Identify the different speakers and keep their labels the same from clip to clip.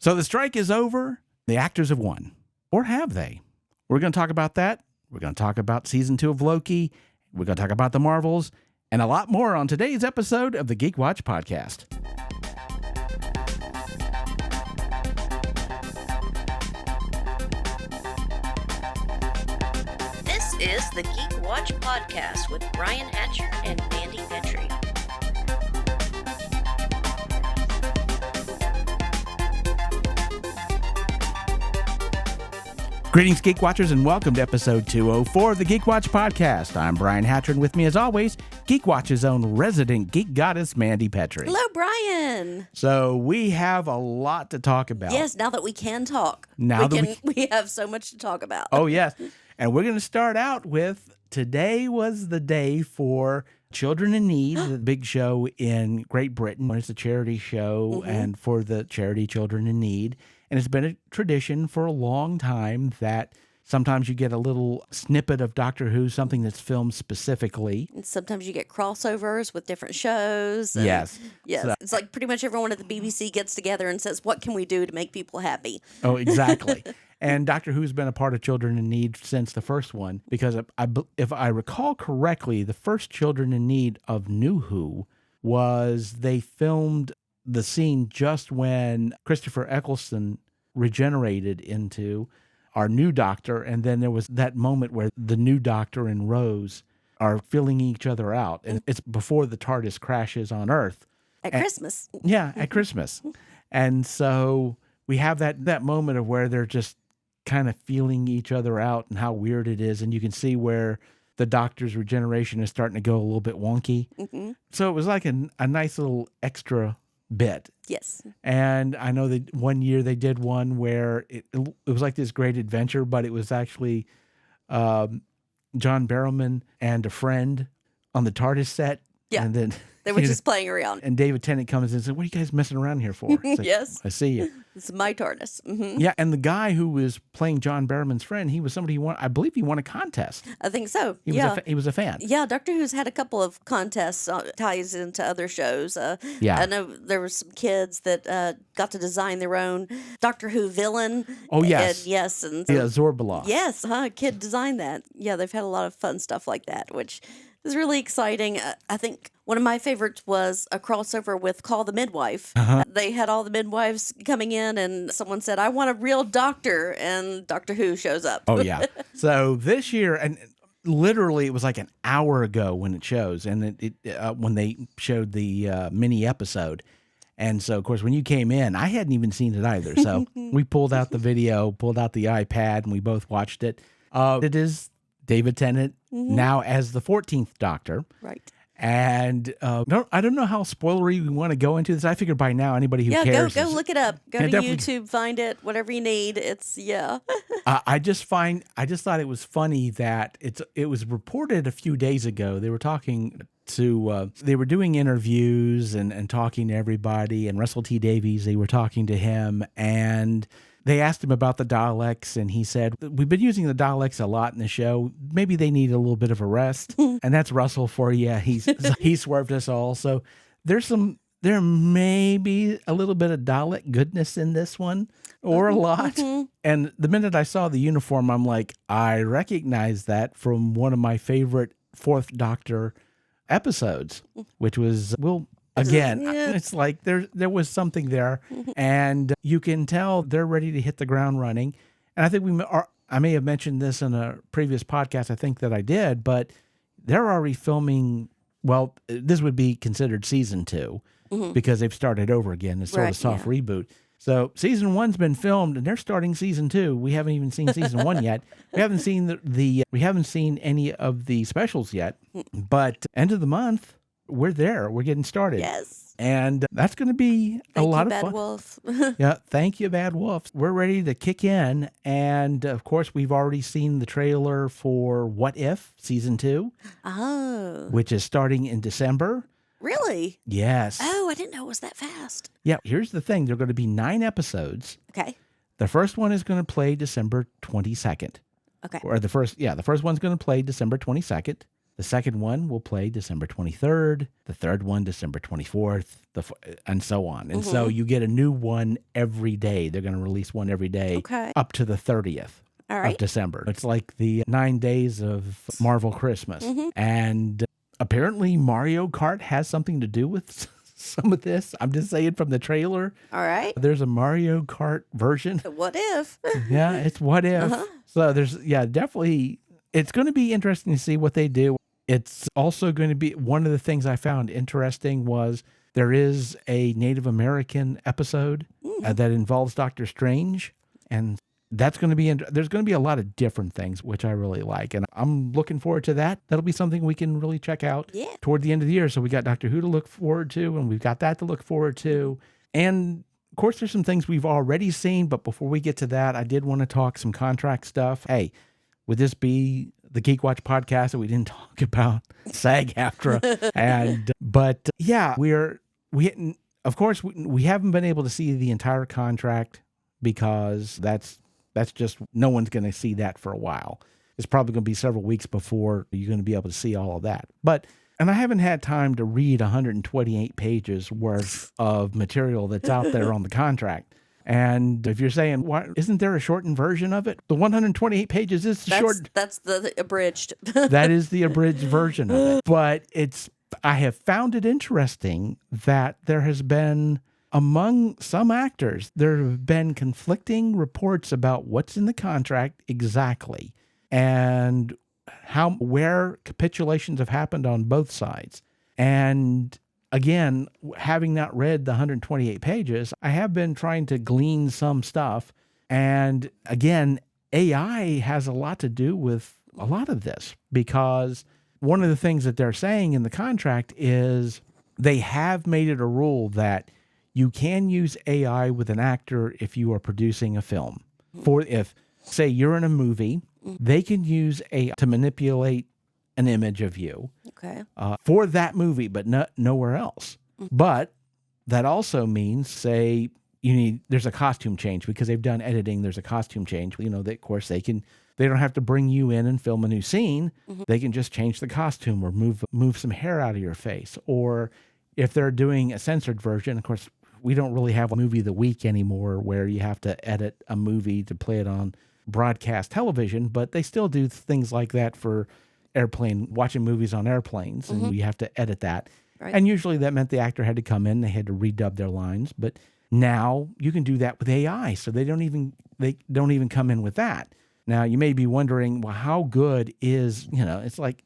Speaker 1: So the strike is over. The actors have won. Or have they? We're going to talk about that. We're going to talk about season 2 of Loki. We're going to talk about the Marvels and a lot more on today's episode of the Geek Watch podcast.
Speaker 2: This is the Geek Watch podcast with Brian Hatcher and Mandy Petrie.
Speaker 1: Greetings, Geek Watchers, and welcome to episode 204 of the Geek Watch podcast. I'm Brian Hatcher, and with me, as always, Geek Watch's own resident geek goddess, Mandy Petrie.
Speaker 2: Hello, Brian.
Speaker 1: So we have a lot to talk about.
Speaker 2: Yes, now that we can talk. We have so much to talk about.
Speaker 1: Oh, yes. And we're going to start out with, today was the day for Children in Need, the big show in Great Britain. It's a charity show and for the charity Children in Need. And it's been a tradition for a long time that sometimes you get a little snippet of Doctor Who, something that's filmed specifically.
Speaker 2: And sometimes you get crossovers with different shows. And
Speaker 1: Yes. So,
Speaker 2: it's like pretty much everyone at the BBC gets together and says, what can we do to make people happy?
Speaker 1: Oh, exactly. And Doctor Who's been a part of Children in Need since the first one, because if I recall correctly, the first Children in Need of New Who was they filmed the scene just when Christopher Eccleston regenerated into our new Doctor, and then there was that moment where the new Doctor and Rose are filling each other out, and it's before the TARDIS crashes on Earth.
Speaker 2: At Christmas.
Speaker 1: Yeah, at Christmas. And so we have that moment of where they're just kind of feeling each other out and how weird it is, and you can see where the Doctor's regeneration is starting to go a little bit wonky. Mm-hmm. So it was like a nice little extra bit.
Speaker 2: Yes.
Speaker 1: And I know that one year they did one where it was like this great adventure, but it was actually John Barrowman and a friend on the TARDIS set.
Speaker 2: Yeah.
Speaker 1: And then
Speaker 2: they were just playing around.
Speaker 1: And David Tennant comes in and says, "What are you guys messing around here for?" Like,
Speaker 2: yes.
Speaker 1: I see you.
Speaker 2: It's my TARDIS. Mm-hmm.
Speaker 1: Yeah, and the guy who was playing John Barrowman's friend, he was somebody who I believe he won a contest.
Speaker 2: I think so.
Speaker 1: He was a fan.
Speaker 2: Yeah, Doctor Who's had a couple of contests, ties into other shows.
Speaker 1: Yeah.
Speaker 2: I know there were some kids that got to design their own Doctor Who villain.
Speaker 1: Oh, yes.
Speaker 2: And yes. And
Speaker 1: yeah, Zorbalos.
Speaker 2: Yes, a kid designed that. Yeah, they've had a lot of fun stuff like that, which is really exciting. I think one of my favorites was a crossover with Call the Midwife. They had all the midwives coming in, and someone said, "I want a real doctor," and Doctor Who shows up.
Speaker 1: Oh, yeah. So this year, and literally it was like an hour ago when it shows, and when they showed the mini episode. And so, of course, when you came in, I hadn't even seen it either. So we pulled out the video, pulled out the iPad, and we both watched it. It is David Tennant now as the 14th Doctor.
Speaker 2: Right.
Speaker 1: And I don't know how spoilery we want to go into this. I figured by now anybody who cares.
Speaker 2: Go look it up. Go to YouTube, find it, whatever you need. It's
Speaker 1: I just thought it was funny that it was reported a few days ago. They were talking to they were doing interviews and talking to everybody, and Russell T Davies, they were talking to him, and they asked him about the Daleks, and he said, "We've been using the Daleks a lot in the show. Maybe they need a little bit of a rest." And that's Russell for you. He swerved us all. So there may be a little bit of Dalek goodness in this one, or a lot. And the minute I saw the uniform, I'm like, I recognize that from one of my favorite Fourth Doctor episodes, which was, again, it's like there was something there, and you can tell they're ready to hit the ground running. And I think I may have mentioned this in a previous podcast, I think that I did, but they're already filming, well, this would be considered season 2 because they've started over again. It's sort of a soft reboot. So season 1's been filmed, and they're starting season 2. We haven't even seen season 1 yet. We haven't seen we haven't seen any of the specials yet, but end of the month, we're there. We're getting started.
Speaker 2: Yes.
Speaker 1: And that's going to be a lot of
Speaker 2: Bad
Speaker 1: fun.
Speaker 2: Wolf.
Speaker 1: Yeah, thank you, Bad Wolf. We're ready to kick in. And, of course, we've already seen the trailer for What If Season 2.
Speaker 2: Oh.
Speaker 1: Which is starting in December.
Speaker 2: Really?
Speaker 1: Yes.
Speaker 2: Oh, I didn't know it was that fast.
Speaker 1: Yeah, here's the thing. There are going to be 9 episodes.
Speaker 2: Okay.
Speaker 1: The first one is going to play December 22nd.
Speaker 2: Okay.
Speaker 1: Or the first one's going to play December 22nd. The second one will play December 23rd, the third one December 24th, and so on. And so you get a new one every day. They're going to release one every day
Speaker 2: Okay.
Speaker 1: up to the 30th.
Speaker 2: All
Speaker 1: Of
Speaker 2: right.
Speaker 1: December. It's like the 9 days of Marvel Christmas. And apparently Mario Kart has something to do with some of this. I'm just saying from the trailer.
Speaker 2: All right.
Speaker 1: There's a Mario Kart version.
Speaker 2: What if?
Speaker 1: Yeah, it's what if. So there's, definitely, it's going to be interesting to see what they do. It's also going to be, one of the things I found interesting was there is a Native American episode that involves Doctor Strange. And that's going to be, there's going to be a lot of different things, which I really like. And I'm looking forward to that. That'll be something we can really check out toward the end of the year. So we got Doctor Who to look forward to, and we've got that to look forward to. And of course, there's some things we've already seen. But before we get to that, I did want to talk some contract stuff. Hey, would this be the Geek Watch podcast that we didn't talk about SAG-AFTRA? But yeah, of course, we haven't been able to see the entire contract because that's just, no one's going to see that for a while. It's probably going to be several weeks before you're going to be able to see all of that. And I haven't had time to read 128 pages worth of material that's out there on the contract. And if you're saying, why isn't there a shortened version of it? The 128 pages is short.
Speaker 2: That's the abridged.
Speaker 1: That is the abridged version of it. But I have found it interesting that there has been, among some actors, there have been conflicting reports about what's in the contract exactly and where capitulations have happened on both sides. And again, having not read the 128 pages, I have been trying to glean some stuff. And again, AI has a lot to do with a lot of this, because one of the things that they're saying in the contract is they have made it a rule that you can use AI with an actor if you are producing a film. If, say, you're in a movie, they can use AI to manipulate an image of you for that movie, but nowhere else. But that also means, say, there's a costume change because they've done editing. There's a costume change. Of course, they don't have to bring you in and film a new scene. They can just change the costume or move some hair out of your face. Or if they're doing a censored version, of course, we don't really have a movie of the week anymore where you have to edit a movie to play it on broadcast television, but they still do things like that for watching movies on airplanes, and you have to edit that. Right. And usually that meant the actor had to come in, they had to redub their lines, but now you can do that with AI, so they don't even come in with that. Now you may be wondering, well, how good is, it's like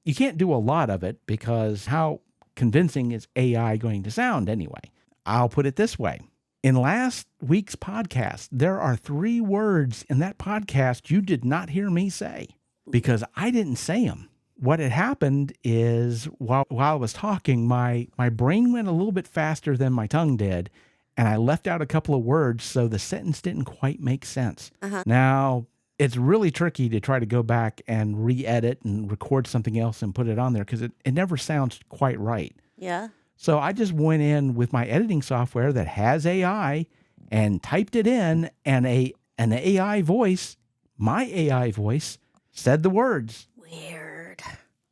Speaker 1: you can't do a lot of it because how convincing is AI going to sound anyway? I'll put it this way. In last week's podcast, there are 3 words in that podcast you did not hear me say because I didn't say them. What had happened is while I was talking, my brain went a little bit faster than my tongue did, and I left out a couple of words, so the sentence didn't quite make sense. Now, it's really tricky to try to go back and re-edit and record something else and put it on there because it never sounds quite right.
Speaker 2: Yeah.
Speaker 1: So I just went in with my editing software that has AI and typed it in, and an AI voice, my AI voice, said the words.
Speaker 2: Weird.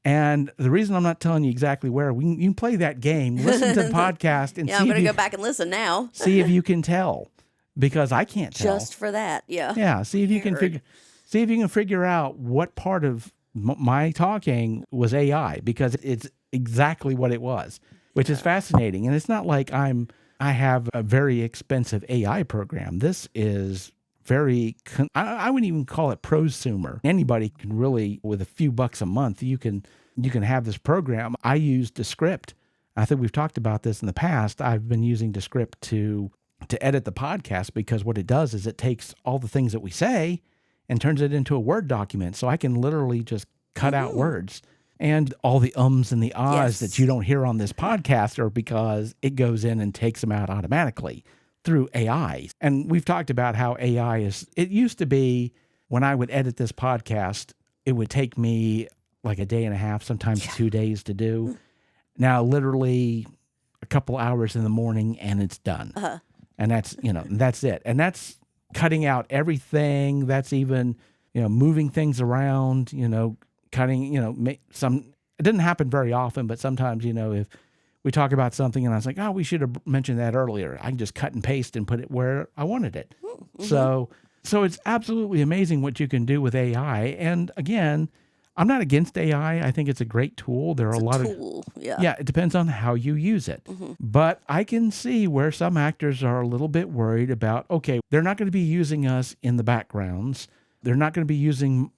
Speaker 1: And the reason I'm not telling you exactly where, you can play that game, listen to the podcast, and
Speaker 2: I'm going to go back and listen now.
Speaker 1: See if you can tell, because I can't tell.
Speaker 2: Just for that, yeah.
Speaker 1: Yeah, see if you can figure out what part of my talking was AI, because it's exactly what it was. Which is fascinating. And it's not like I have a very expensive AI program. This is I wouldn't even call it prosumer. Anybody can really, with a few bucks a month, you can have this program. I use Descript. I think we've talked about this in the past. I've been using Descript to edit the podcast because what it does is it takes all the things that we say and turns it into a Word document. So I can literally just cut out words. And all the ums and the ahs that you don't hear on this podcast are because it goes in and takes them out automatically through AI. And we've talked about how AI it used to be when I would edit this podcast, it would take me like a day and a half, sometimes 2 days to do. Now, literally a couple hours in the morning and it's done. And that's it. And that's cutting out everything. That's even, moving things around, cutting, It didn't happen very often, but sometimes, if we talk about something and I was like, oh, we should have mentioned that earlier, I can just cut and paste and put it where I wanted it.
Speaker 2: Mm-hmm.
Speaker 1: So it's absolutely amazing what you can do with AI. And again, I'm not against AI. I think it's a great tool. There are
Speaker 2: It's
Speaker 1: a
Speaker 2: a
Speaker 1: lot of
Speaker 2: tool. Yeah.
Speaker 1: yeah, it depends on how you use it.
Speaker 2: Mm-hmm.
Speaker 1: But I can see where some actors are a little bit worried about, okay, they're not going to be using us in the backgrounds. They're not going to be using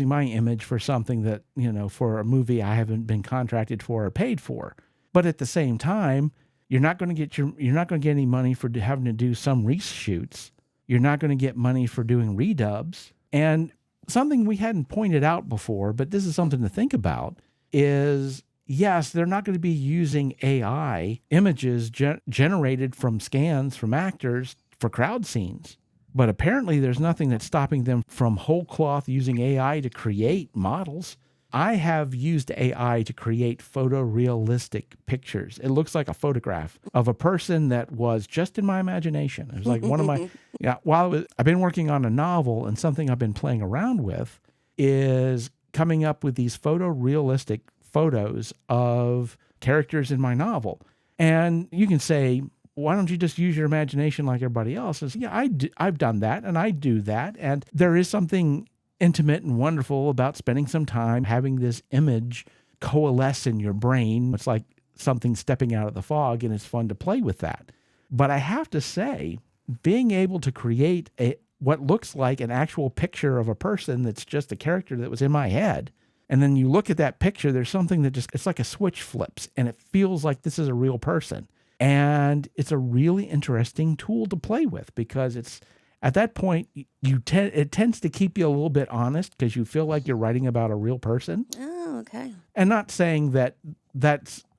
Speaker 1: my image for something that, for a movie I haven't been contracted for or paid for. But at the same time, you're not going to get any money for having to do some reshoots. You're not going to get money for doing redubs. And something we hadn't pointed out before, but this is something to think about, is yes, they're not going to be using AI images generated from scans from actors for crowd scenes. But apparently there's nothing that's stopping them from whole cloth using AI to create models. I have used AI to create photorealistic pictures. It looks like a photograph of a person that was just in my imagination. It was like one of my, I've been working on a novel, and something I've been playing around with is coming up with these photorealistic photos of characters in my novel. And you can say, why don't you just use your imagination like everybody else? It's, I've done that, and I do that. And there is something intimate and wonderful about spending some time having this image coalesce in your brain. It's like something stepping out of the fog, and it's fun to play with that. But I have to say, being able to create what looks like an actual picture of a person that's just a character that was in my head, and then you look at that picture, there's something that it's like a switch flips, and it feels like this is a real person. And it's a really interesting tool to play with, because it's at that point, it tends to keep you a little bit honest, because you feel like you're writing about a real person.
Speaker 2: Oh, okay.
Speaker 1: And not saying that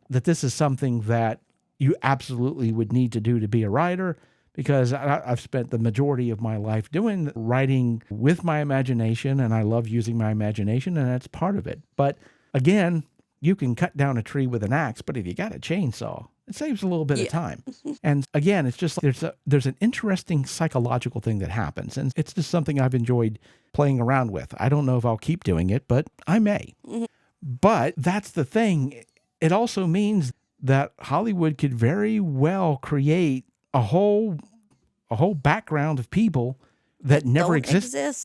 Speaker 1: this is something that you absolutely would need to do to be a writer, because I've spent the majority of my life doing writing with my imagination, and I love using my imagination, and that's part of it. But again, you can cut down a tree with an axe, but if you got a chainsaw, it saves a little bit of time. And again, it's just there's an interesting psychological thing that happens, and it's just something I've enjoyed playing around with. I don't know if I'll keep doing it, but I may. Mm-hmm. But that's the thing. It also means that Hollywood could very well create a whole background of people that never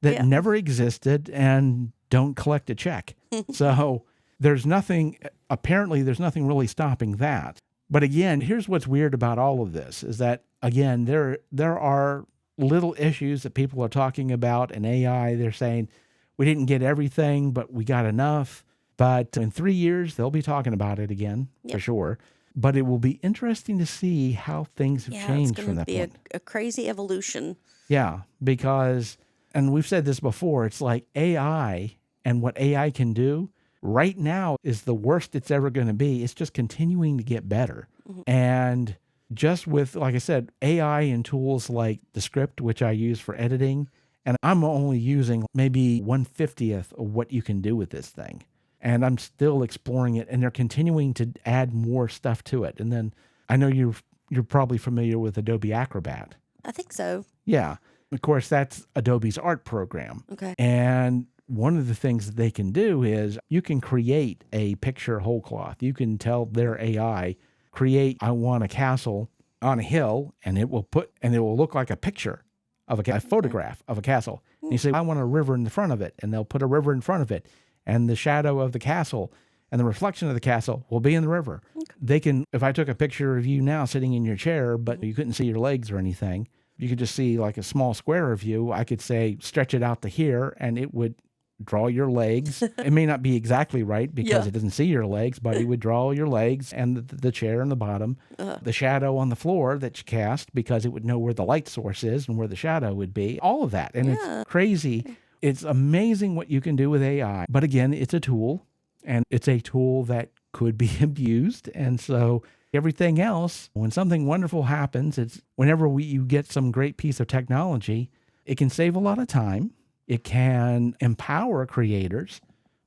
Speaker 1: never existed and don't collect a check. So there's nothing really stopping that. But again, here's what's weird about all of this is that, again, there are little issues that people are talking about in AI. They're saying, we didn't get everything, but we got enough. But in 3 years, they'll be talking about it again, for sure. But it will be interesting to see how things have changed from that point.
Speaker 2: It's going to be a crazy evolution.
Speaker 1: Yeah, because, and we've said this before, it's like AI and what AI can do right now is the worst it's ever going to be. It's just continuing to get better. Mm-hmm. And just with, like I said, AI and tools like the script, which I use for editing, and I'm only using maybe 1/50th of what you can do with this thing. And I'm still exploring it, and they're continuing to add more stuff to it. And then I know you're probably familiar with Adobe Acrobat.
Speaker 2: I think so.
Speaker 1: Yeah. Of course, that's Adobe's art program.
Speaker 2: Okay.
Speaker 1: And one of the things that they can do is you can create a picture whole cloth. You can tell their AI, create, I want a castle on a hill, and it will look like a picture of a photograph of a castle. And you say, I want a river in the front of it, and they'll put a river in front of it. And the shadow of the castle and the reflection of the castle will be in the river. Okay. They can, if I took a picture of you now sitting in your chair, but you couldn't see your legs or anything, you could just see like a small square of you. I could say, stretch it out to here, and it would draw your legs. It may not be exactly right because it doesn't see your legs, but it would draw your legs and the chair in the bottom, the shadow on the floor that you cast, because it would know where the light source is and where the shadow would be, all of that. And it's crazy. It's amazing what you can do with AI. But again, it's a tool, and it's a tool that could be abused. And so everything else, when something wonderful happens, it's whenever you get some great piece of technology, it can save a lot of time. It can empower creators,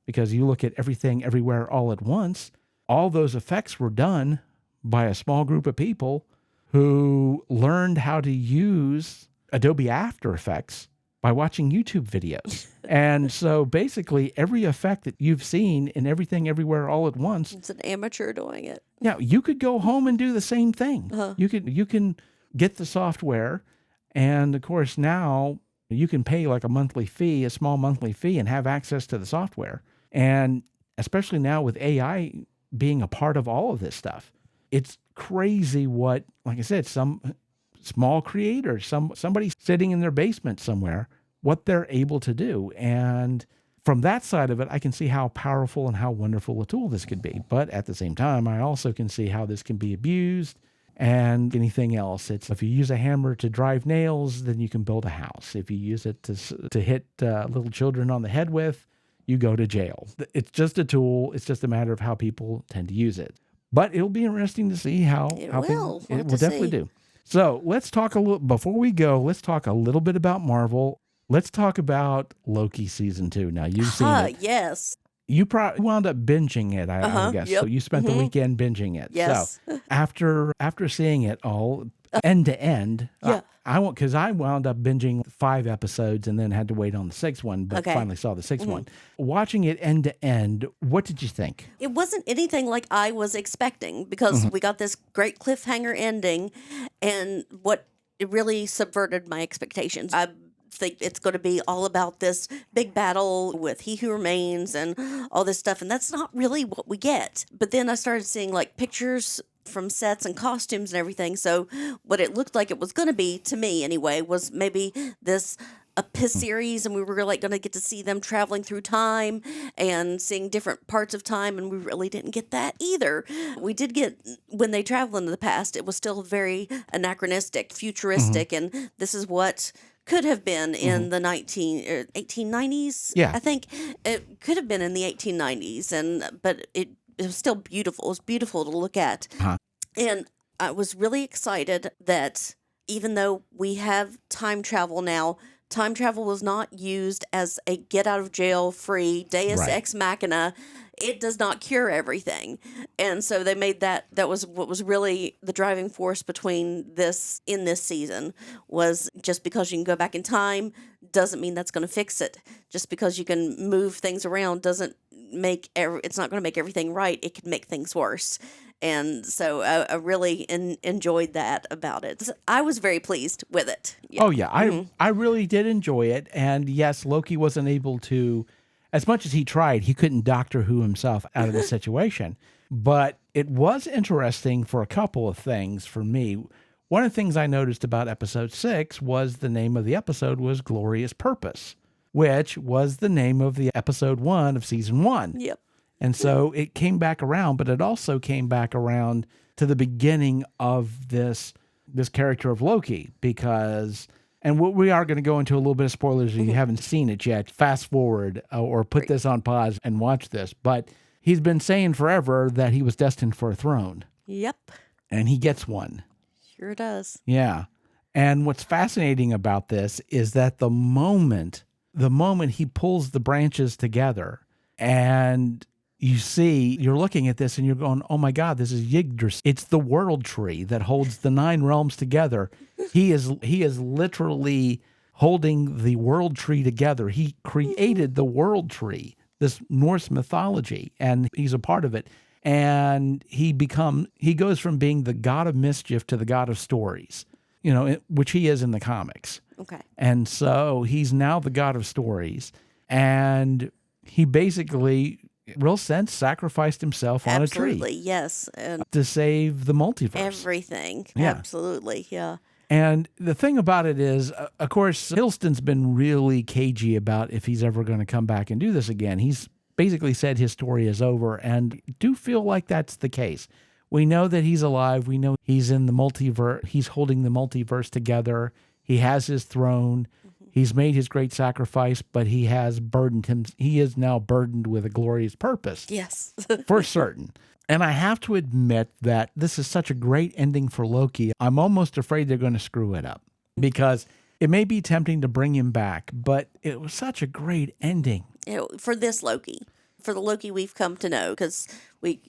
Speaker 1: because you look at everything everywhere all at once. All those effects were done by a small group of people who learned how to use Adobe After Effects by watching YouTube videos. And so basically every effect that you've seen in Everything Everywhere All at Once,
Speaker 2: It's an amateur doing it.
Speaker 1: yeah, you could go home and do the same thing. You can get the software, and of course now you can pay like a monthly fee, a small monthly fee, and have access to the software. And especially now with AI being a part of all of this stuff, it's crazy what, like I said, some small creators, somebody sitting in their basement somewhere, what they're able to do. And from that side of it, I can see how powerful and how wonderful a tool this could be. But at the same time, I also can see how this can be abused and anything else. It's if you use a hammer to drive nails, then you can build a house. If you use it to hit little children on the head with, you go to jail. It's just a tool. It's just a matter of how people tend to use it. But it'll be interesting to see how
Speaker 2: It
Speaker 1: how
Speaker 2: will.
Speaker 1: things,
Speaker 2: We'll
Speaker 1: it
Speaker 2: have
Speaker 1: will
Speaker 2: to
Speaker 1: definitely
Speaker 2: see.
Speaker 1: do. So let's talk a little before we go. Let's talk a little bit about Marvel. Let's talk about Loki season 2. Now you've seen it.
Speaker 2: Yes.
Speaker 1: You probably wound up binging it, I would guess.
Speaker 2: Yep.
Speaker 1: So you spent the weekend binging it.
Speaker 2: Yes.
Speaker 1: So after seeing it all end to end,
Speaker 2: Yeah.
Speaker 1: I won't, because I wound up binging 5 episodes and then had to wait on the 6th one, but
Speaker 2: Okay.
Speaker 1: finally saw the 6th one. Watching it end to end, what did you think?
Speaker 2: It wasn't anything like I was expecting because we got this great cliffhanger ending, and what it really subverted my expectations. I think it's going to be all about this big battle with He Who Remains and all this stuff, and that's not really what we get. But then I started seeing like pictures from sets and costumes and everything. So what it looked like it was going to be, to me anyway, was maybe this a piss series, and we were like going to get to see them traveling through time and seeing different parts of time, and we really didn't get that either. We did get, when they travel into the past, it was still very anachronistic, futuristic, and this is what could have been in the 1890s.
Speaker 1: Yeah.
Speaker 2: I think it could have been in the 1890s, but it was still beautiful. It was beautiful to look at. And I was really excited that even though we have time travel now, time travel was not used as a get out of jail free deus
Speaker 1: Right.
Speaker 2: ex machina. It does not cure everything. And so they made that was what was really the driving force between this in this season, was just because you can go back in time doesn't mean that's going to fix it. Just because you can move things around doesn't make it's not going to make everything right. It can make things worse. And so I really enjoyed that about it. I was very pleased with it. Yeah.
Speaker 1: Oh yeah, I really did enjoy it. And yes, Loki wasn't able to, as much as he tried, he couldn't Doctor Who himself out of the situation. But it was interesting for a couple of things for me. One of the things I noticed about episode 6 was the name of the episode was Glorious Purpose, which was the name of the episode 1 of season 1.
Speaker 2: Yep.
Speaker 1: And so it came back around, but it also came back around to the beginning of this character of Loki, because, and we are going to go into a little bit of spoilers if you haven't seen it yet. Fast forward or put this on pause and watch this. But he's been saying forever that he was destined for a throne,
Speaker 2: Yep.
Speaker 1: and he gets one.
Speaker 2: Sure does.
Speaker 1: Yeah. And what's fascinating about this is that the moment he pulls the branches together and you're looking at this and you're going, oh my God, this is Yggdrasil. It's the world tree that holds the 9 realms together. He is literally holding the world tree together. He created the world tree, this Norse mythology, and he's a part of it. And he goes from being the god of mischief to the god of stories, which he is in the comics.
Speaker 2: Okay.
Speaker 1: And so he's now the god of stories. And he basically, real sense, sacrificed himself on
Speaker 2: Absolutely.
Speaker 1: a tree
Speaker 2: Yes. And
Speaker 1: to save the multiverse.
Speaker 2: everything.
Speaker 1: Yeah.
Speaker 2: Absolutely. Yeah.
Speaker 1: And the thing about it is, of course, Hiddleston's been really cagey about if he's ever going to come back and do this again. He's basically said his story is over, and do feel like that's the case. We know that he's alive. We know he's in the multiverse. He's holding the multiverse together. He has his throne. He's made his great sacrifice, but he has burdened him. He is now burdened with a glorious purpose.
Speaker 2: Yes.
Speaker 1: For certain. And I have to admit that this is such a great ending for Loki. I'm almost afraid they're going to screw it up, because it may be tempting to bring him back, but it was such a great ending.
Speaker 2: For this Loki, for the Loki we've come to know, because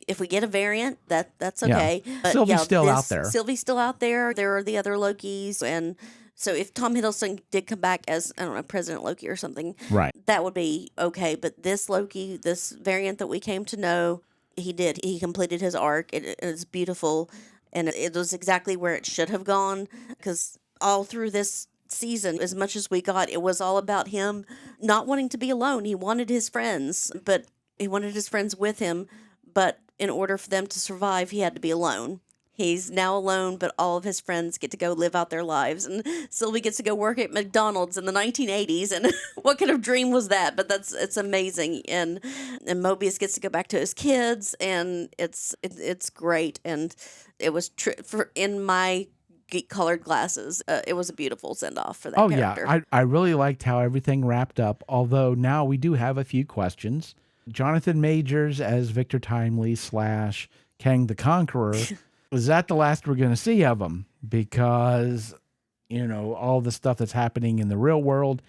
Speaker 2: if we get a variant, that's okay.
Speaker 1: Yeah.
Speaker 2: But
Speaker 1: Sylvie's still out there.
Speaker 2: Sylvie's still out there. There are the other Lokis, and So if Tom Hiddleston did come back as, I don't know, President Loki or something,
Speaker 1: Right.
Speaker 2: that would be okay. But this Loki, this variant that we came to know, he did. He completed his arc. It is beautiful, and it was exactly where it should have gone. Because all through this season, as much as we got, it was all about him not wanting to be alone. He wanted his friends, but he wanted his friends with him. But in order for them to survive, he had to be alone. He's now alone, but all of his friends get to go live out their lives. And Sylvie gets to go work at McDonald's in the 1980s. And what kind of dream was that? But it's amazing. And Mobius gets to go back to his kids, and it's great. And it was in my geek colored glasses. It was a beautiful send off for that character.
Speaker 1: Yeah, I really liked how everything wrapped up. Although now we do have a few questions. Jonathan Majors as Victor Timely / Kang the Conqueror. Is that the last we're going to see of him? Because, all the stuff that's happening in the real world,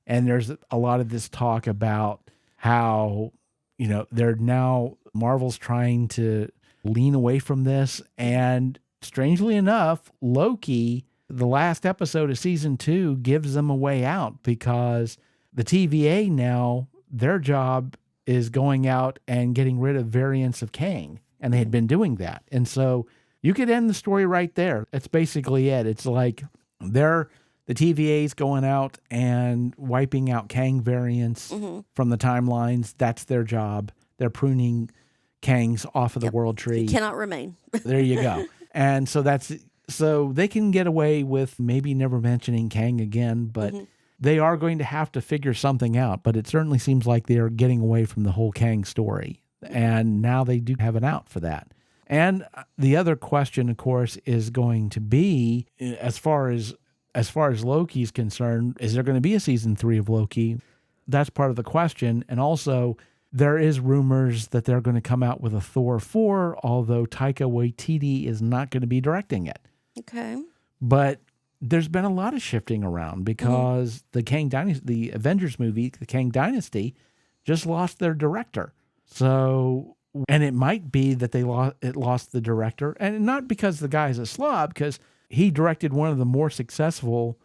Speaker 1: and there's a lot of this talk about how, they're now, Marvel's trying to lean away from this. And strangely enough, Loki, the last episode of season 2, gives them a way out, because the TVA now, their job is going out and getting rid of variants of Kang. And they had been doing that. And so you could end the story right there. That's basically it. It's like the TVA's going out and wiping out Kang variants from the timelines. That's their job. They're pruning Kangs off of the world tree.
Speaker 2: He cannot remain.
Speaker 1: There you go. And so they can get away with maybe never mentioning Kang again, but they are going to have to figure something out. But it certainly seems like they're getting away from the whole Kang story. And now they do have an out for that. And the other question, of course, is going to be, as far as Loki's concerned, is there going to be a season 3 of Loki? That's part of the question. And also, there is rumors that they're going to come out with a Thor 4, although Taika Waititi is not going to be directing it.
Speaker 2: Okay.
Speaker 1: But there's been a lot of shifting around, because the Avengers movie, the Kang Dynasty, just lost their director. So, and it might be that it lost the director, and not because the guy's a slob, because he directed one of the more successful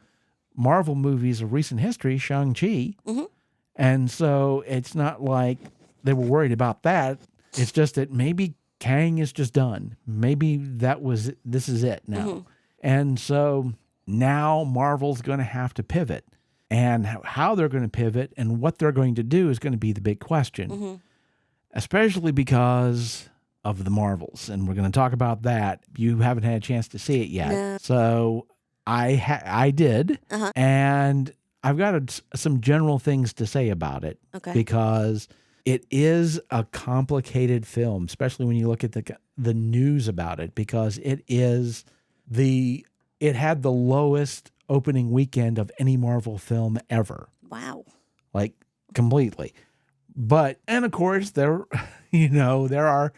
Speaker 1: Marvel movies of recent history, Shang-Chi. And so it's not like they were worried about that. It's just that maybe Kang is just done. Maybe this is it now. And so now Marvel's going to have to pivot, and how they're going to pivot and what they're going to do is going to be the big question. Especially because of the Marvels. And we're going to talk about that. You haven't had a chance to see it yet.
Speaker 2: No.
Speaker 1: So I did. And I've got some general things to say about it.
Speaker 2: Okay.
Speaker 1: Because it is a complicated film, especially when you look at the news about it, because it had the lowest opening weekend of any Marvel film ever.
Speaker 2: Wow.
Speaker 1: Like, completely. And of course, there are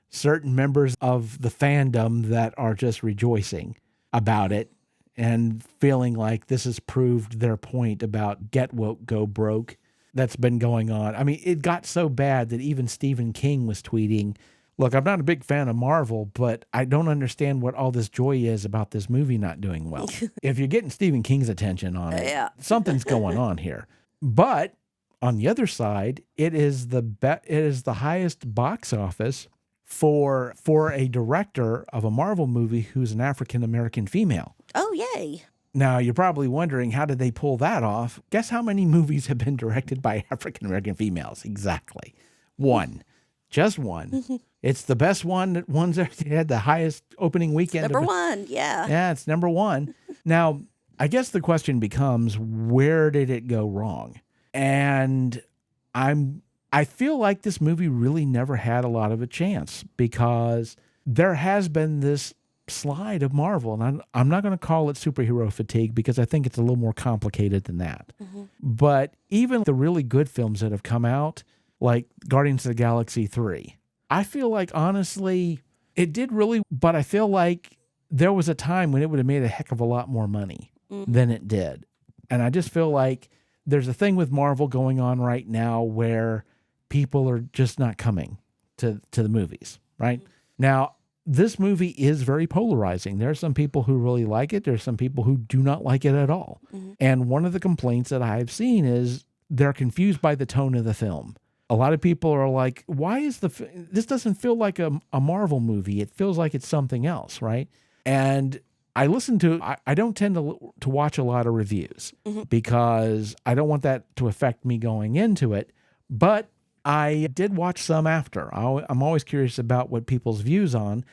Speaker 1: certain members of the fandom that are just rejoicing about it and feeling like this has proved their point about get woke, go broke that's been going on. I mean, it got so bad that even Stephen King was tweeting, look, I'm not a big fan of Marvel, but I don't understand what all this joy is about this movie not doing well. If you're getting Stephen King's attention on it, something's going on here. But on the other side, it is the highest box office for a director of a Marvel movie who's an African-American female.
Speaker 2: Oh, yay.
Speaker 1: Now, you're probably wondering, how did they pull that off? Guess how many movies have been directed by African-American females? Exactly. One. Just one. It's the best one. That had the highest opening weekend.
Speaker 2: Number one, yeah.
Speaker 1: Yeah, it's number one. Now, I guess the question becomes, where did it go wrong? And I feel like this movie really never had a lot of a chance, because there has been this slide of Marvel, and I'm not going to call it superhero fatigue, because I think it's a little more complicated than that. But even the really good films that have come out, like Guardians of the Galaxy 3, I feel like, honestly, it did really, but I feel like there was a time when it would have made a heck of a lot more money than it did. And I just feel like there's a thing with Marvel going on right now where people are just not coming to the movies, right? Now, this movie is very polarizing. There are some people who really like it. There are some people who do not like it at all. And one of the complaints that I've seen is they're confused by the tone of the film. A lot of people are like, why is this doesn't feel like a Marvel movie. It feels like it's something else, right? And I don't tend to watch a lot of reviews because I don't want that to affect me going into it. But I did watch some after. I'm always curious about what people's views on.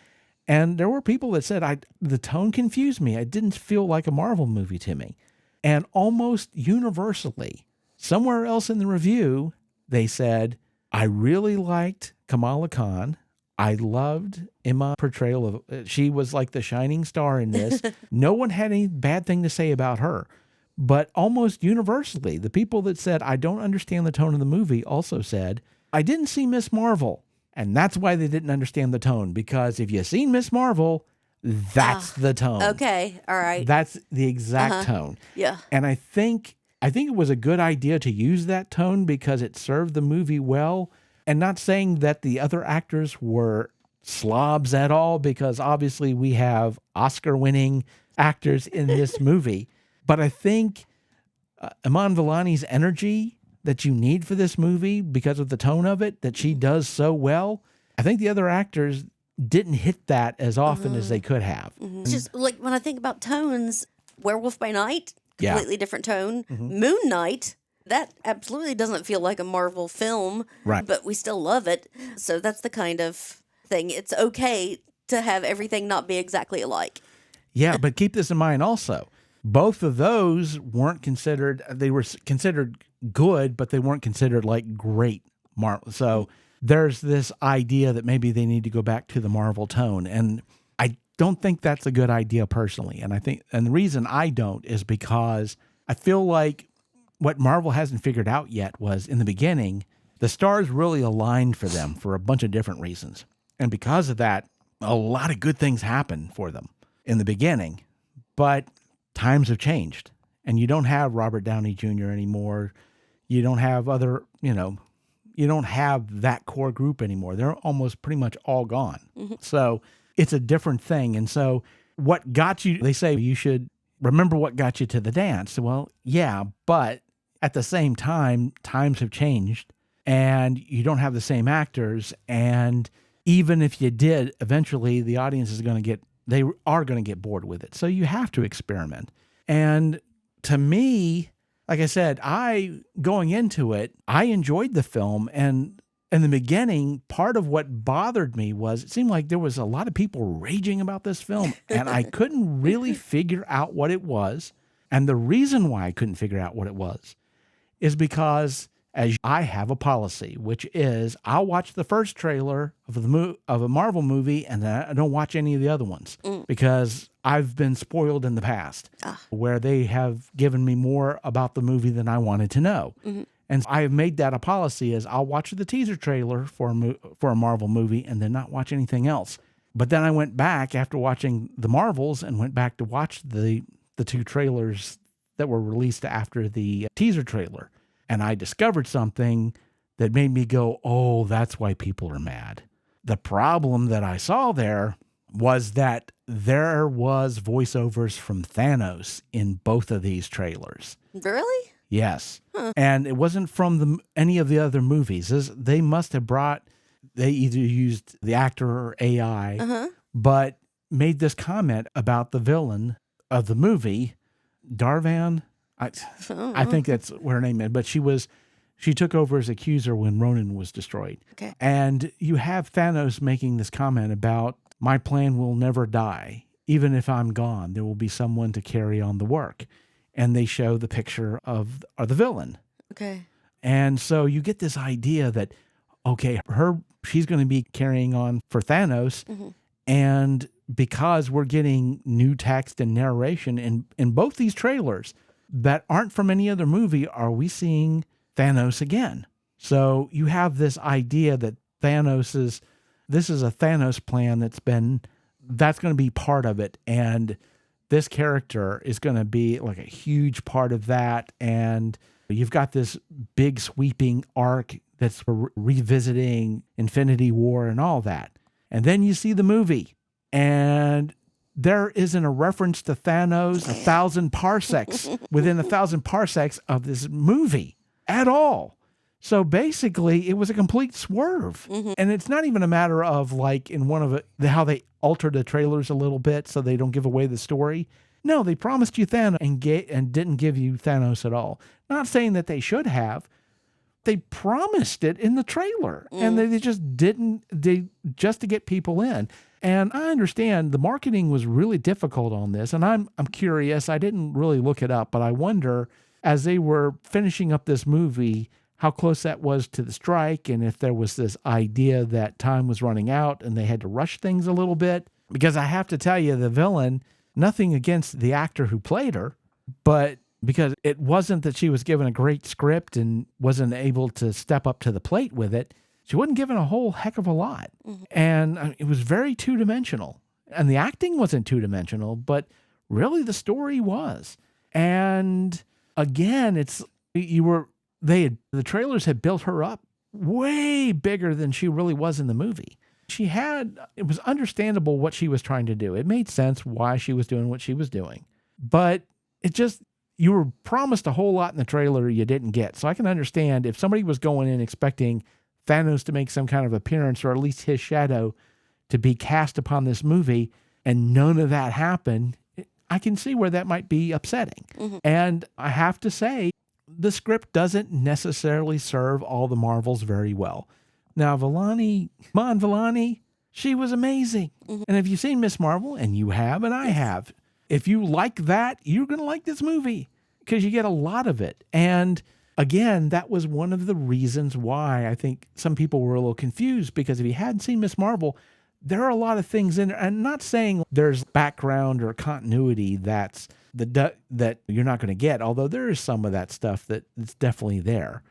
Speaker 1: And there were people that said the tone confused me. It didn't feel like a Marvel movie to me. And almost universally, somewhere else in the review, they said, I really liked Kamala Khan. I loved Emma's portrayal of, she was like the shining star in this. No one had any bad thing to say about her. But almost universally, the people that said, I don't understand the tone of the movie also said, I didn't see Miss Marvel. And that's why they didn't understand the tone. Because if you've seen Miss Marvel, that's the tone.
Speaker 2: Okay. All right.
Speaker 1: That's the exact tone.
Speaker 2: Yeah.
Speaker 1: And I think it was a good idea to use that tone because it served the movie well. And not saying that the other actors were slobs at all, because obviously we have Oscar-winning actors in this movie. But I think Iman Vellani's energy that you need for this movie, because of the tone of it, that she does so well, I think the other actors didn't hit that as often as they could have.
Speaker 2: It's just like when I think about tones, Werewolf by Night,
Speaker 1: Yeah.
Speaker 2: completely different tone. Moon Knight, that absolutely doesn't feel like a Marvel film,
Speaker 1: Right.
Speaker 2: but we still love it. So that's the kind of thing. It's okay to have everything not be exactly alike.
Speaker 1: Yeah, but keep this in mind also. Both of those weren't considered, they were considered good, but they weren't considered like great Marvel. So there's this idea that maybe they need to go back to the Marvel tone. And I don't think that's a good idea personally. And the reason I don't is because I feel like what Marvel hasn't figured out yet was, in the beginning, the stars really aligned for them for a bunch of different reasons. And because of that, a lot of good things happened for them in the beginning. But times have changed, and you don't have Robert Downey Jr. anymore. You don't have you don't have that core group anymore. They're almost pretty much all gone. So it's a different thing. And so what got you, they say you should remember what got you to the dance. Well, yeah, but at the same time, times have changed and you don't have the same actors. And even if you did, eventually the audience is going to they are going to get bored with it. So you have to experiment. And to me, like I said, going into it, I enjoyed the film. And in the beginning, part of what bothered me was it seemed like there was a lot of people raging about this film, and I couldn't really figure out what it was. And the reason why I couldn't figure out what it was is because I have a policy, which is I'll watch the first trailer of a Marvel movie, and then I don't watch any of the other ones because I've been spoiled in the past where they have given me more about the movie than I wanted to know. And I have made that a policy is I'll watch the teaser trailer for a Marvel movie and then not watch anything else. But then I went back after watching the Marvels and went back to watch the two trailers that were released after the teaser trailer. And I discovered something that made me go, oh, that's why people are mad. The problem that I saw there was that there was voiceovers from Thanos in both of these trailers.
Speaker 2: Really?
Speaker 1: Yes. And it wasn't from any of the other movies. They either used the actor or AI, but made this comment about the villain of the movie, Darvan. I think that's what her name is, but she took over as accuser when Ronan was destroyed.
Speaker 2: Okay.
Speaker 1: And you have Thanos making this comment about, my plan will never die. Even if I'm gone, there will be someone to carry on the work. And they show the picture of the villain.
Speaker 2: Okay.
Speaker 1: And so you get this idea that, okay, she's going to be carrying on for Thanos. And because we're getting new text and narration in both these trailers that aren't from any other movie, are we seeing Thanos again? So you have this idea that this is a Thanos plan that's going to be part of it. And this character is going to be like a huge part of that. And you've got this big sweeping arc that's revisiting Infinity War and all that. And then you see the movie and there isn't a reference to Thanos 1,000 parsecs within 1,000 parsecs of this movie at all. So basically, it was a complete swerve. And it's not even a matter of like in one of it, how they altered the trailers a little bit so they don't give away the story. No, they promised you Thanos and didn't give you Thanos at all. Not saying that they should have. They promised it in the trailer, and they just didn't. Just to get people in. And I understand the marketing was really difficult on this, and I'm curious. I didn't really look it up, but I wonder as they were finishing up this movie how close that was to the strike, and if there was this idea that time was running out and they had to rush things a little bit. Because I have to tell you, the villain, nothing against the actor who played her, but because it wasn't that she was given a great script and wasn't able to step up to the plate with it, she wasn't given a whole heck of a lot. And it was very two-dimensional. And the acting wasn't two-dimensional, but really the story was. And again, the trailers had built her up way bigger than she really was in the movie. It was understandable what she was trying to do. It made sense why she was doing what she was doing. But you were promised a whole lot in the trailer you didn't get. So I can understand if somebody was going in expecting Thanos to make some kind of appearance, or at least his shadow to be cast upon this movie, and none of that happened, I can see where that might be upsetting. And I have to say, the script doesn't necessarily serve all the Marvels very well. Now, Vellani, she was amazing. And if you've seen Miss Marvel, and you have, and I have, if you like that, you're going to like this movie because you get a lot of it. And again, that was one of the reasons why I think some people were a little confused, because if you hadn't seen Miss Marvel, there are a lot of things in there. And not saying there's background or continuity that you're not going to get, although there is some of that stuff that's definitely there.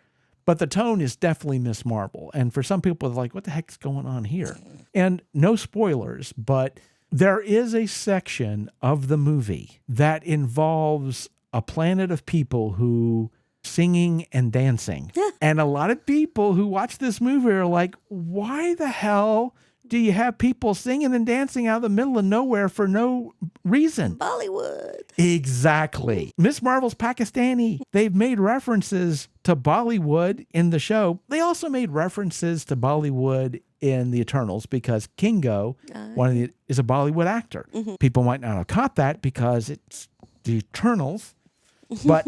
Speaker 1: But the tone is definitely Miss Marvel. And for some people, they're like, what the heck's going on here? And no spoilers, but there is a section of the movie that involves a planet of people who singing and dancing. And a lot of people who watch this movie are like, why the hell do you have people singing and dancing out of the middle of nowhere for no reason?
Speaker 2: Bollywood.
Speaker 1: Exactly. Miss Marvel's Pakistani. They've made references to Bollywood in the show. They also made references to Bollywood in the Eternals because Kingo, is a Bollywood actor. People might not have caught that because it's the Eternals, but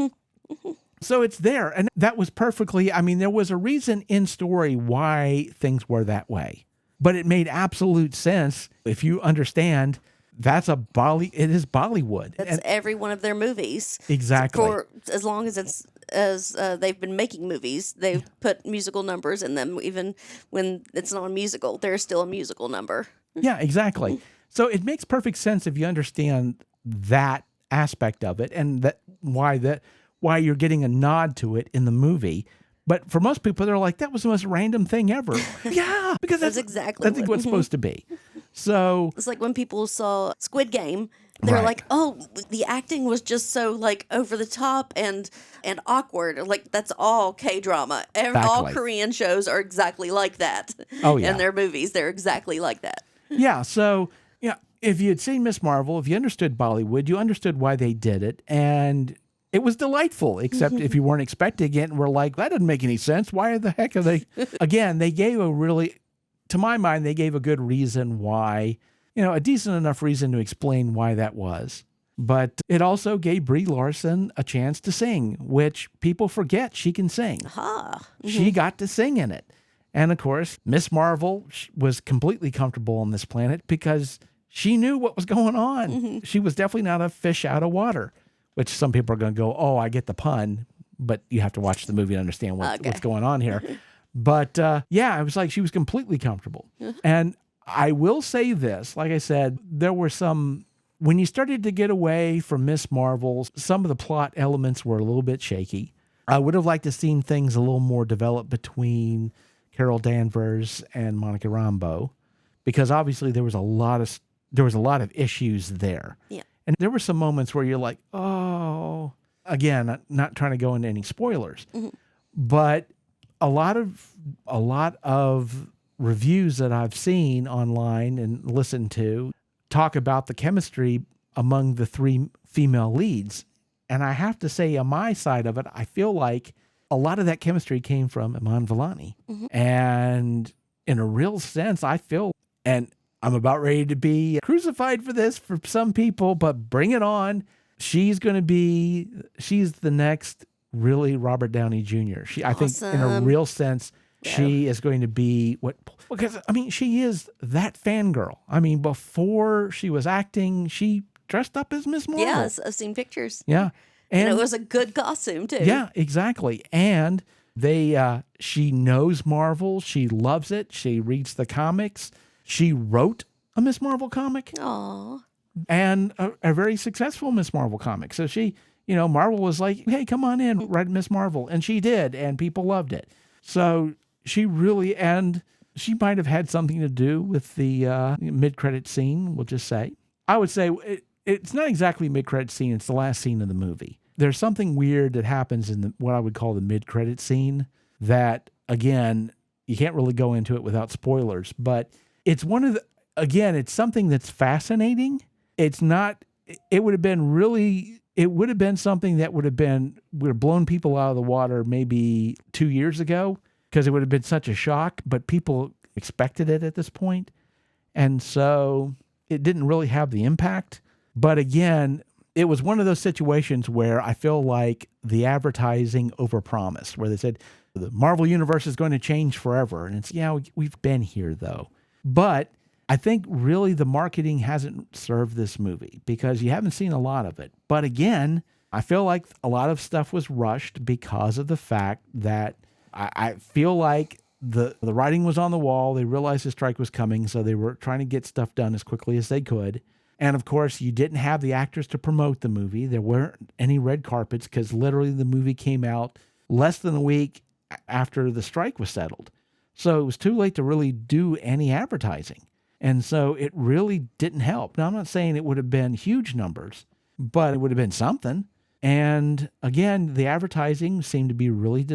Speaker 1: so it's there. And that was perfectly, there was a reason in story why things were that way. But it made absolute sense if you understand it is Bollywood.
Speaker 2: That's every one of their movies.
Speaker 1: Exactly.
Speaker 2: For as long as they've been making movies, they've put musical numbers in them. Even when it's not a musical, there's still a musical number.
Speaker 1: Yeah, exactly. So it makes perfect sense if you understand that aspect of it, and why you're getting a nod to it in the movie. But for most people, they're like, that was the most random thing ever. Yeah, because that's
Speaker 2: exactly
Speaker 1: what it's supposed to be. So
Speaker 2: it's like when people saw Squid Game, they're like, oh, the acting was just so like over the top and awkward. Like that's all K-drama. All Korean shows are exactly like that.
Speaker 1: Oh, yeah.
Speaker 2: And their movies, they're exactly like that.
Speaker 1: Yeah, so if you had seen Miss Marvel, if you understood Bollywood, you understood why they did it, and it was delightful, except if you weren't expecting it and were like, that doesn't make any sense. Why the heck are they? Again, they gave to my mind, they gave a good reason why, a decent enough reason to explain why that was. But it also gave Brie Larson a chance to sing, which people forget she can sing. She got to sing in it. And of course, Miss Marvel was completely comfortable on this planet because she knew what was going on. She was definitely not a fish out of water. Which some people are going to go, oh, I get the pun, but you have to watch the movie to understand what's going on here. But it was like she was completely comfortable. And I will say this, like I said, there were when you started to get away from Miss Marvel, some of the plot elements were a little bit shaky. I would have liked to seen things a little more developed between Carol Danvers and Monica Rambeau, because obviously there was a lot of issues there. Yeah. And there were some moments where you're like, oh, again, not trying to go into any spoilers, but a lot of reviews that I've seen online and listened to, talk about the chemistry among the three female leads. And I have to say, on my side of it, I feel like a lot of that chemistry came from Iman Vellani. And in a real sense, I feel, and I'm about ready to be crucified for this for some people, but bring it on. She's the next really Robert Downey Jr. I think in a real sense, she is going to be because I mean, she is that fangirl. I mean, before she was acting, she dressed up as Miss Marvel.
Speaker 2: Yes, I've seen pictures.
Speaker 1: Yeah.
Speaker 2: And it was a good costume too.
Speaker 1: Yeah, exactly. And she knows Marvel. She loves it. She reads the comics. She wrote a Miss Marvel comic.
Speaker 2: Aww.
Speaker 1: And a very successful Miss Marvel comic. So she, Marvel was like, hey, come on in, write Miss Marvel. And she did, and people loved it. So she really, and she might have had something to do with the mid-credit scene, we'll just say. I would say it's not exactly mid-credit scene, it's the last scene of the movie. There's something weird that happens in what I would call the mid-credit scene that, again, you can't really go into it without spoilers, but it's it's something that's fascinating. It's not, it would have been something that would have blown people out of the water maybe 2 years ago because it would have been such a shock, but people expected it at this point. And so it didn't really have the impact. But again, it was one of those situations where I feel like the advertising overpromised, where they said the Marvel Universe is going to change forever. And it's, we've been here though. But I think really the marketing hasn't served this movie because you haven't seen a lot of it. But again, I feel like a lot of stuff was rushed because of the fact that I feel like the writing was on the wall. They realized the strike was coming, so they were trying to get stuff done as quickly as they could. And of course, you didn't have the actors to promote the movie. There weren't any red carpets because literally the movie came out less than a week after the strike was settled. So it was too late to really do any advertising. And so it really didn't help. Now, I'm not saying it would have been huge numbers, but it would have been something. And again, the advertising seemed to be really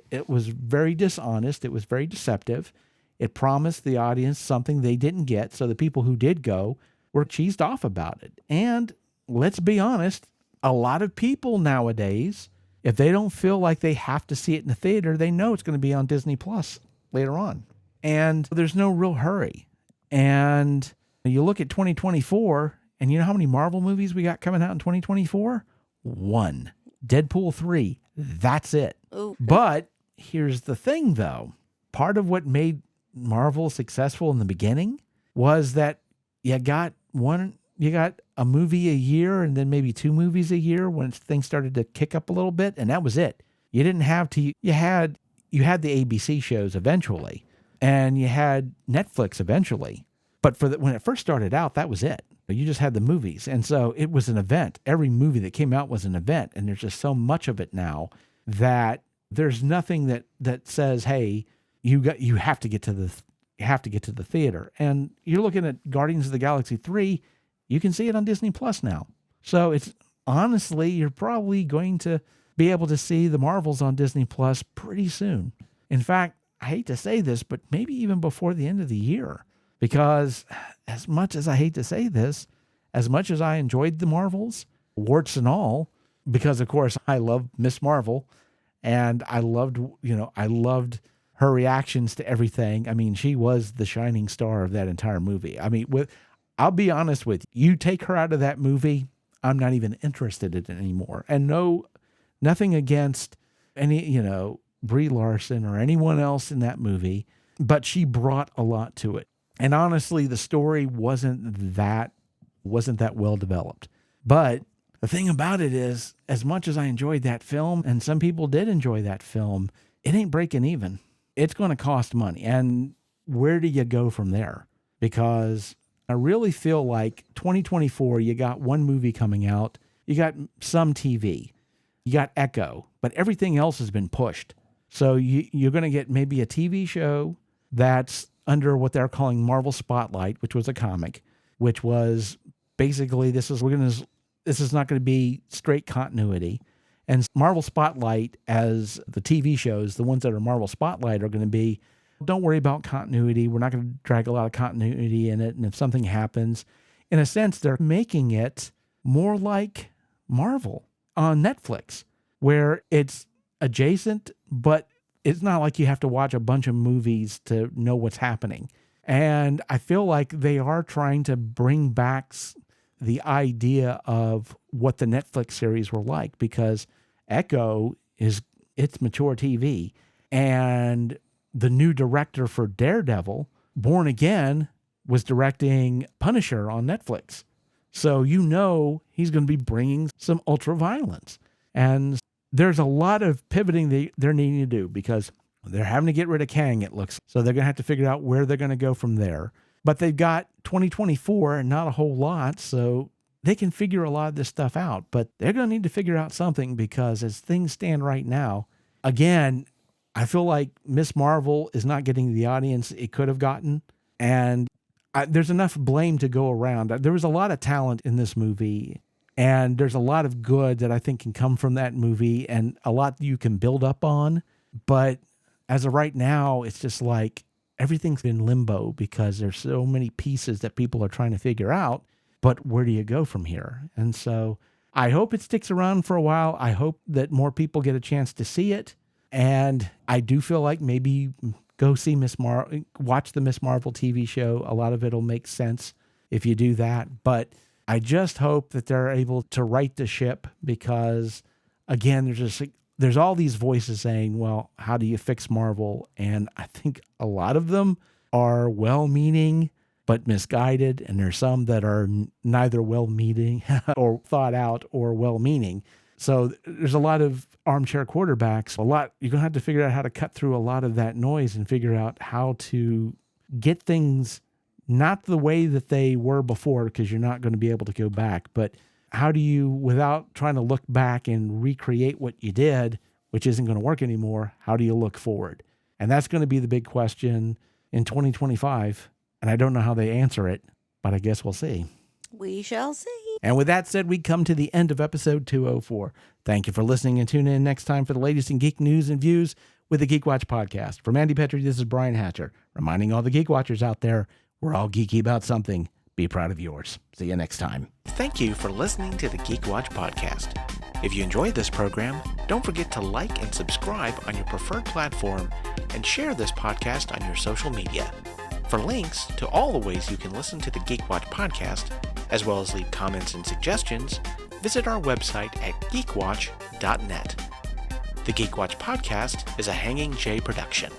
Speaker 1: it was very dishonest. It was very deceptive. It promised the audience something they didn't get. So the people who did go were cheesed off about it. And let's be honest, a lot of people nowadays, if they don't feel like they have to see it in the theater, they know it's going to be on Disney Plus later on. And there's no real hurry. And you look at 2024, and you know how many Marvel movies we got coming out in 2024? 1. Deadpool 3. That's it.
Speaker 2: Ooh.
Speaker 1: But here's the thing, though. Part of what made Marvel successful in the beginning was that you got a movie a year and then maybe 2 movies a year when things started to kick up a little bit, and that was it. You didn't have to, you had the ABC shows eventually, and you had Netflix eventually. But when it first started out, that was it. You just had the movies. And so it was an event. Every movie that came out was an event. And there's just so much of it now that there's nothing that says, hey, you have to get to the theater. And you're looking at Guardians of the Galaxy 3, you can see it on Disney Plus now. So it's honestly, you're probably going to be able to see the Marvels on Disney Plus pretty soon. In fact, I hate to say this, but maybe even before the end of the year, because as much as I hate to say this, as much as I enjoyed the Marvels, warts and all, because of course I love Miss Marvel and I loved her reactions to everything. I mean, she was the shining star of that entire movie. I mean, I'll be honest with you, take her out of that movie, I'm not even interested in it anymore. And nothing against any, Brie Larson or anyone else in that movie, but she brought a lot to it. And honestly, the story wasn't that well developed. But the thing about it is, as much as I enjoyed that film, and some people did enjoy that film, it ain't breaking even. It's going to cost money. And where do you go from there? Because I really feel like 2024, you got one movie coming out, you got some TV, you got Echo, but everything else has been pushed. So you're going to get maybe a TV show that's under what they're calling Marvel Spotlight, which was a comic, which was basically this is not going to be straight continuity. And Marvel Spotlight, as the TV shows, the ones that are Marvel Spotlight are going to be, don't worry about continuity. We're not going to drag a lot of continuity in it. And if something happens, in a sense, they're making it more like Marvel on Netflix, where it's adjacent, but it's not like you have to watch a bunch of movies to know what's happening. And I feel like they are trying to bring back the idea of what the Netflix series were like, because Echo it's mature TV. And the new director for Daredevil, Born Again, was directing Punisher on Netflix. So he's going to be bringing some ultra violence. And there's a lot of pivoting they're needing to do, because they're having to get rid of Kang, it looks. So they're going to have to figure out where they're going to go from there. But they've got 2024 and not a whole lot, so they can figure a lot of this stuff out. But they're going to need to figure out something, because as things stand right now, again, I feel like Miss Marvel is not getting the audience it could have gotten. And there's enough blame to go around. There was a lot of talent in this movie, and there's a lot of good that I think can come from that movie, and a lot you can build up on. But as of right now, it's just like everything's in limbo, because there's so many pieces that people are trying to figure out. But where do you go from here? And so I hope it sticks around for a while. I hope that more people get a chance to see it. And I do feel like maybe go see watch the Miss Marvel TV show. A lot of it'll make sense if you do that. But I just hope that they're able to right the ship, because again, there's all these voices saying, well, how do you fix Marvel? And I think a lot of them are well-meaning but misguided, and there's some that are neither well-meaning or thought out or well-meaning. So there's a lot of armchair quarterbacks. You're going to have to figure out how to cut through a lot of that noise and figure out how to get things not the way that they were before, because you're not going to be able to go back, but how do you, without trying to look back and recreate what you did, which isn't going to work anymore, how do you look forward? And that's going to be the big question in 2025. And I don't know how they answer it, but I guess we'll see.
Speaker 2: We shall see.
Speaker 1: And with that said, we come to the end of episode 204. Thank you for listening, and tune in next time for the latest in geek news and views with the Geek Watch podcast. For Mandy Petrie, this is Brian Hatcher, reminding all the Geek Watchers out there, we're all geeky about something. Be proud of yours. See you next time.
Speaker 3: Thank you for listening to the Geek Watch podcast. If you enjoyed this program, don't forget to like and subscribe on your preferred platform, and share this podcast on your social media. For links to all the ways you can listen to the Geek Watch podcast, as well as leave comments and suggestions, visit our website at geekwatch.net. The Geek Watch podcast is a Hanging J production.